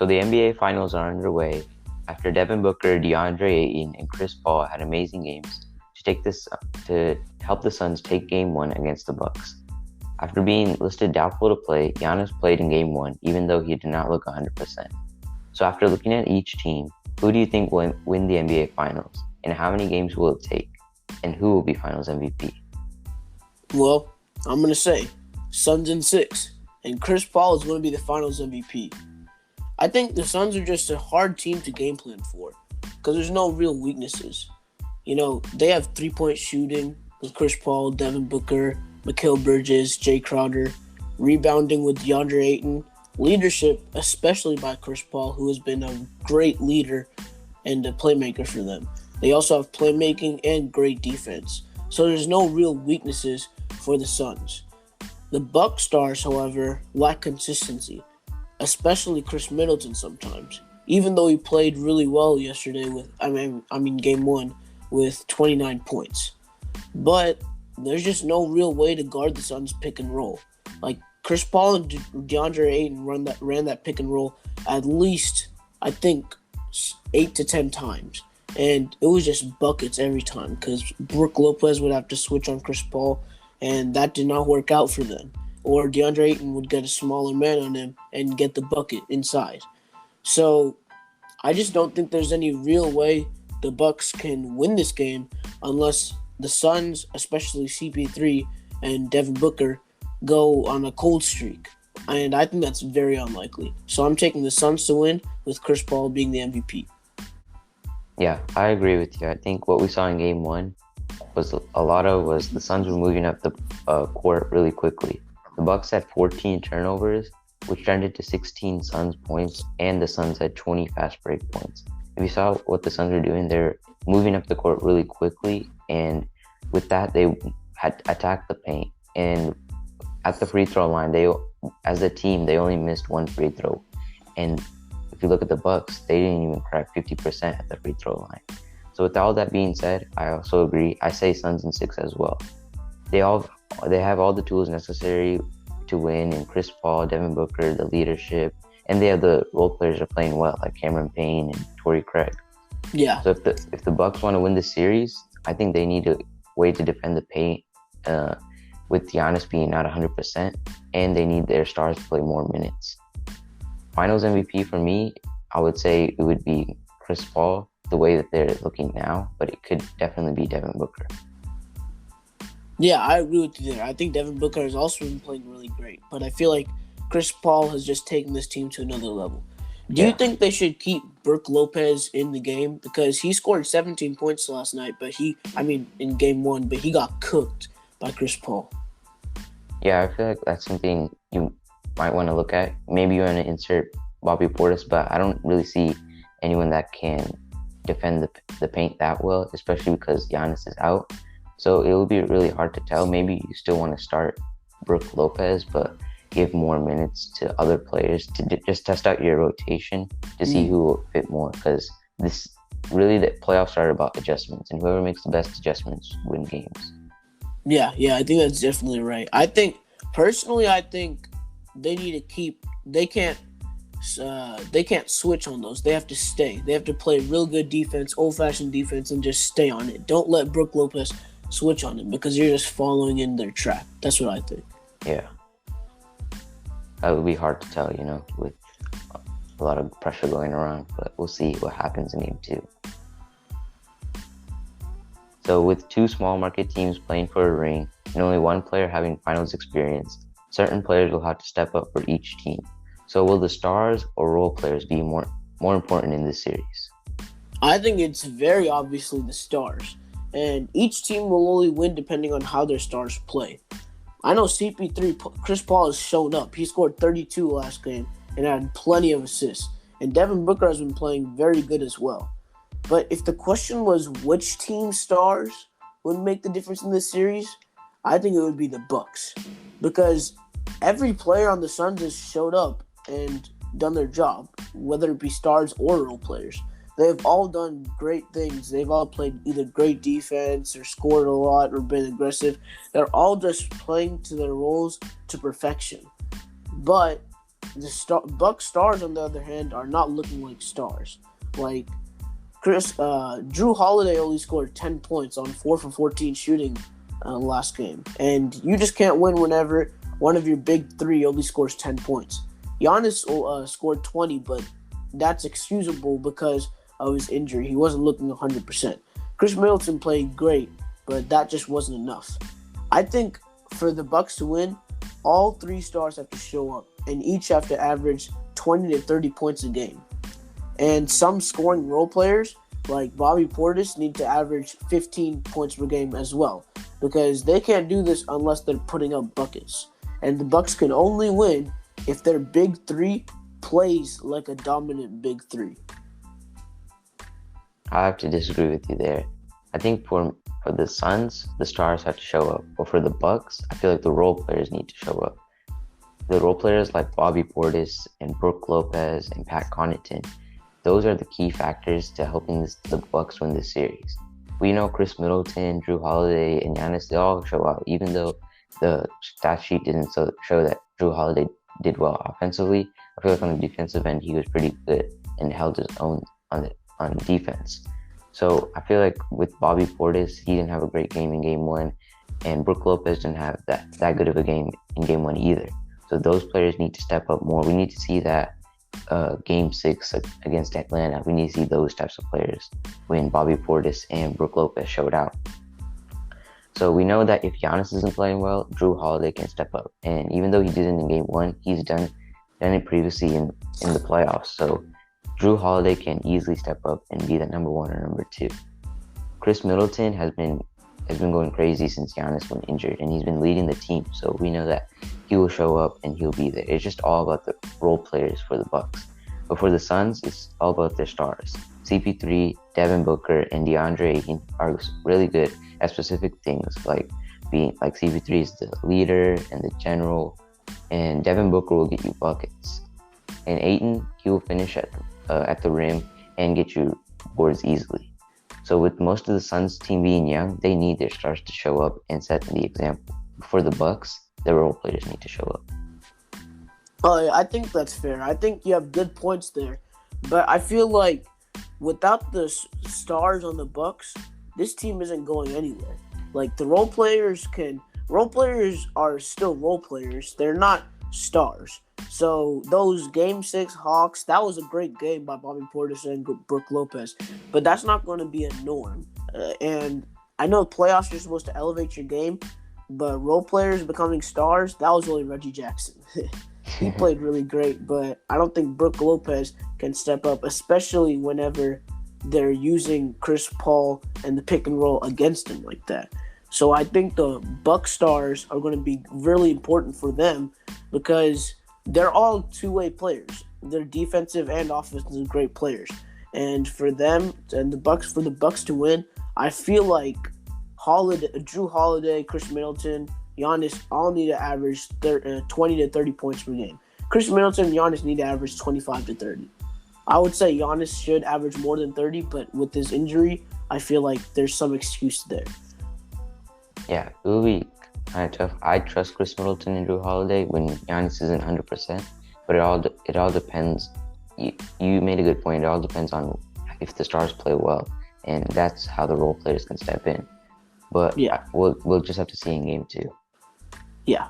So the NBA Finals are underway after Devin Booker, DeAndre Ayton, and Chris Paul had amazing games to help the Suns take Game 1 against the Bucks. After being listed doubtful to play, Giannis played in Game 1, even though he did not look 100%. So after looking at each team, who do you think will win the NBA Finals, and how many games will it take, and who will be Finals MVP? Well, I'm going to say Suns in 6, and Chris Paul is going to be the Finals MVP. I think the Suns are just a hard team to game plan for because there's no real weaknesses. They have three-point shooting with Chris Paul, Devin Booker, Mikal Bridges, Jay Crowder, rebounding with DeAndre Ayton, leadership, especially by Chris Paul, who has been a great leader and a playmaker for them. They also have playmaking and great defense. So there's no real weaknesses for the Suns. The Bucks stars, however, lack consistency, especially Chris Middleton sometimes. Even though he played really well yesterday Game 1 with 29 points. But there's just no real way to guard the Suns pick and roll. Like Chris Paul and DeAndre Ayton ran that pick and roll at least, I think, 8 to 10 times. And it was just buckets every time because Brook Lopez would have to switch on Chris Paul, and that did not work out for them. Or DeAndre Ayton would get a smaller man on him and get the bucket inside. So I just don't think there's any real way the Bucks can win this game unless the Suns, especially CP3 and Devin Booker, go on a cold streak. And I think that's very unlikely. So I'm taking the Suns to win with Chris Paul being the MVP. Yeah, I agree with you. I think what we saw in Game 1 was the Suns were moving up the court really quickly. The Bucks had 14 turnovers, which turned into 16 Suns points, and the Suns had 20 fast break points. If you saw what the Suns were doing, they're moving up the court really quickly, and with that, they had attacked the paint. And at the free throw line, as a team, they only missed one free throw. And if you look at the Bucks, they didn't even crack 50% at the free throw line. So with all that being said, I also agree. I say Suns in 6 as well. They have all the tools necessary to win, and Chris Paul, Devin Booker, the leadership, and they have the role players are playing well, like Cameron Payne and Torrey Craig. Yeah. So if the Bucks want to win the series, I think they need a way to defend the paint with Giannis being not 100%, and they need their stars to play more minutes. Finals MVP for me, I would say it would be Chris Paul, the way that they're looking now, but it could definitely be Devin Booker. Yeah, I agree with you there. I think Devin Booker has also been playing really great, but I feel like Chris Paul has just taken this team to another level. Do you think they should keep Brook Lopez in the game? Because he scored 17 points last night, in Game 1, but he got cooked by Chris Paul. Yeah, I feel like that's something you might want to look at. Maybe you want to insert Bobby Portis, but I don't really see anyone that can defend the paint that well, especially because Giannis is out. So it will be really hard to tell. Maybe you still want to start Brook Lopez, but give more minutes to other players to just test out your rotation to see who will fit more. Because the playoffs are about adjustments, and whoever makes the best adjustments win games. Yeah, I think that's definitely right. I think they need to keep. They can't switch on those. They have to stay. They have to play real good defense, old-fashioned defense, and just stay on it. Don't let Brook Lopez switch on him because you're just following in their trap. That's what I think. Yeah. That would be hard to tell, with a lot of pressure going around, but we'll see what happens in Game 2. So with 2 small market teams playing for a ring and only one player having finals experience, certain players will have to step up for each team. So will the stars or role players be more important in this series? I think it's very obviously the stars. And each team will only win depending on how their stars play. I know CP3, Chris Paul has shown up. He scored 32 last game and had plenty of assists. And Devin Booker has been playing very good as well. But if the question was which team stars would make the difference in this series, I think it would be the Bucks. Because every player on the Suns has showed up and done their job, whether it be stars or role players. They've all done great things. They've all played either great defense or scored a lot or been aggressive. They're all just playing to their roles to perfection. But The Bucks stars, on the other hand, are not looking like stars. Like Drew Holiday only scored 10 points on 4 for 14 shooting last game, and you just can't win whenever one of your big three only scores 10 points. Giannis scored 20, but that's excusable because of his injury. He wasn't looking 100%. Chris Middleton played great, but that just wasn't enough. I think for the Bucks to win, all three stars have to show up, and each have to average 20 to 30 points a game. And some scoring role players, like Bobby Portis, need to average 15 points per game as well, because they can't do this unless they're putting up buckets. And the Bucks can only win if their big three plays like a dominant big three. I have to disagree with you there. I think for the Suns, the stars have to show up. But for the Bucks, I feel like the role players need to show up. The role players like Bobby Portis and Brook Lopez and Pat Connaughton, those are the key factors to helping the Bucks win this series. We know Chris Middleton, Drew Holiday, and Giannis, they all show out, even though the stat sheet didn't show that Drew Holiday did well offensively. I feel like on the defensive end, he was pretty good and held his own on defense. So I feel like with Bobby Portis, he didn't have a great game in Game 1, and Brook Lopez didn't have that good of a game in Game 1 either. So those players need to step up more. We need to see that Game 6 against Atlanta. We need to see those types of players when Bobby Portis and Brook Lopez showed out. So we know that if Giannis isn't playing well, Drew Holiday can step up. And even though he didn't in Game 1, he's done it previously in the playoffs. So Drew Holiday can easily step up and be the number 1 or number 2. Chris Middleton has been going crazy since Giannis went injured, and he's been leading the team. So we know that he will show up and he'll be there. It's just all about the role players for the Bucks. But for the Suns, it's all about their stars. CP3, Devin Booker, and DeAndre Ayton are really good at specific things, like CP3 is the leader and the general, and Devin Booker will get you buckets. And Ayton, he will finish at the rim and get you boards easily. So with most of the Suns team being young, they need their stars to show up and set the example. For the Bucks, the role players need to show up. I think that's fair. I think you have good points there, but I feel like without the stars on the Bucks, this team isn't going anywhere. Like the role players are still role players. They're not stars. So those Game 6 Hawks, that was a great game by Bobby Portis and Brook Lopez, but that's not going to be a norm. And I know playoffs, you're supposed to elevate your game, but role players becoming stars, that was only Reggie Jackson. He played really great, but I don't think Brook Lopez can step up, especially whenever they're using Chris Paul and the pick and roll against him like that. So I think the Buck stars are going to be really important for them because they're all two-way players. They're defensive and offensive great players. And for them and the Bucks to win, I feel like Drew Holiday, Chris Middleton, Giannis all need to average 20 to 30 points per game. Chris Middleton and Giannis need to average 25 to 30. I would say Giannis should average more than 30, but with his injury, I feel like there's some excuse there. Yeah, it will be kind of tough. I trust Chris Middleton and Drew Holiday when Giannis isn't 100%, but it all depends. You made a good point. It all depends on if the stars play well, and that's how the role players can step in. But yeah, we'll just have to see in Game 2. Yeah.